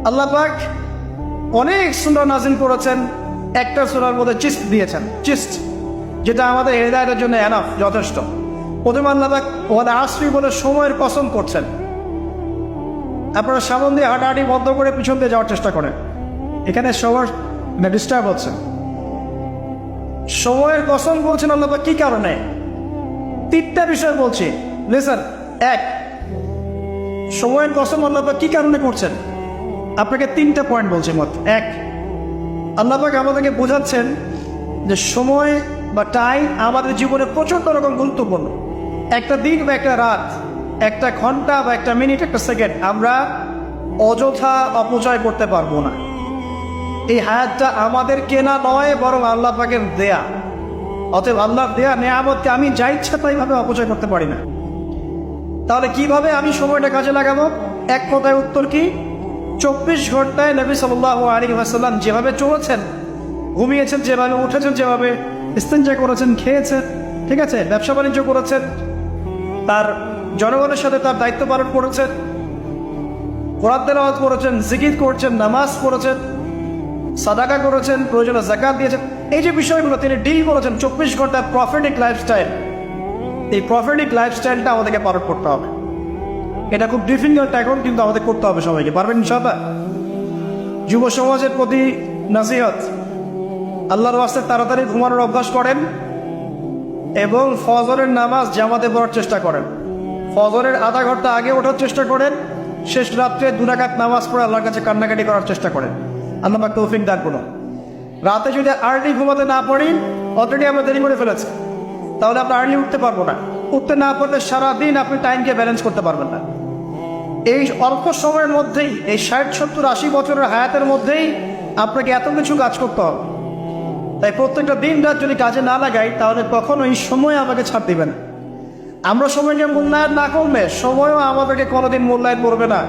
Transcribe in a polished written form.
আল্লাহ পাক অনেক সূরা নাজিল করেছেন, একটা সূরার মধ্যে চিস্ট দিয়েছেন, চিস্ট যেটা আমাদের হেদায়েতের জন্য এনাফ, যথেষ্ট। প্রথমে আল্লাহ পাক ওয়াল আসরি বলে সময়ের কসম করছেন। আপনারা সামন দিয়ে হাঁটাহাঁটি বন্ধ করে পিছন দিয়ে যাওয়ার চেষ্টা করেন, এখানে সময় ডিস্টার্ব হচ্ছে। সময়ের কসম বলছেন আল্লাহ পাক কি কারণে? তিনটা বিষয় বলছি, লিসেন। এক, সময়ের কসম আল্লাহ পাক কি কারণে করছেন? আপনাকে তিনটা পয়েন্ট বলছি মত। এক, আল্লাহ পাক আমাদেরকে বোঝাচ্ছেন যে সময় বা টাইম আমাদের জীবনে প্রচণ্ড রকম গুরুত্বপূর্ণ। একটা দিন বা একটা রাত, একটা ঘন্টা বা একটা মিনিট, একটা সেকেন্ড আমরা অযথা অপচয় করতে পারবো না। এই হায়াতটা আমাদের কেনা নয়, বরং আল্লাহ পাকের দেয়া। অতএব আল্লাহর দেয়া নেয়ামতকে আমি যা ইচ্ছা তাইভাবে অপচয় করতে পারি না। তাহলে কিভাবে আমি সময়টা কাজে লাগাবো? এক কথায় উত্তর কি? 24 ঘন্টায় নবী সাল্লাল্লাহু আলাইহি ওয়াসাল্লাম যেভাবে চলেছেন, ঘুমিয়েছেন যেভাবে, উঠেছেন যেভাবে, ইস্তেঞ্জা করেছেন, খেয়েছেন, ঠিক আছে, ব্যবসা বাণিজ্য করেছেন, তার জনগণের সাথে তার দায়িত্ব পালন করেছেন, কোরআন তেলাওয়াত করেছেন, জিকির করছেন, নামাজ পড়েছেন, সাদাকা করেছেন, প্রয়োজনে যাকাত দিয়েছেন। এই যে বিষয়গুলো তিনি ডিল করেছেন 24 ঘন্টা প্রফিটিক লাইফস্টাইল, এই প্রফিটিক লাইফস্টাইলটা আমাদেরকে পালন করতে হবে। এটা খুব ডিফিকাল্ট এখন, কিন্তু আমাদের করতে হবে সবাইকে। পারবেন ইনশাআল্লাহ? যুব সমাজের প্রতি নসিহত, আল্লাহর ওয়াস্তে তাড়াতাড়ি ঘুমানোর অভ্যাস করেন এবং ফজরের নামাজ জামাতে পড়ার চেষ্টা করেন। ফজরের আধা ঘন্টা আগে ওঠার চেষ্টা করেন, শেষ রাত্রে 2 রাকাত নামাজ পড়ে আল্লাহর কাছে কান্নাকাটি করার চেষ্টা করেন। আল্লাহ পাক তৌফিক দান করুন। রাতে যদি আর্লি ঘুমাতে না পারি, অলরেডি আমরা দেরি করে ফেলেছি, তাহলে আমরা আর্লি উঠতে পারবো না। উঠতে না পারলে সারাদিন আপনি টাইমকে ব্যালেন্স করতে পারবেন না। এই অল্প সময়ের মধ্যেই, এই 60, 70, 80 বছরের হায়াতের মধ্যেই আপনাকে এত কিছু কাজ করতে হবে। তাই প্রত্যেকটা দিন রাত যদি কাজে না লাগাই, তাহলে কখনো এই সময় আমাকে ছাড় দিবে না। আমরা সময়কে মূল্যায়ন না করলে সময়ও আমাদেরকে কোনোদিন মূল্যায়ন করবে না।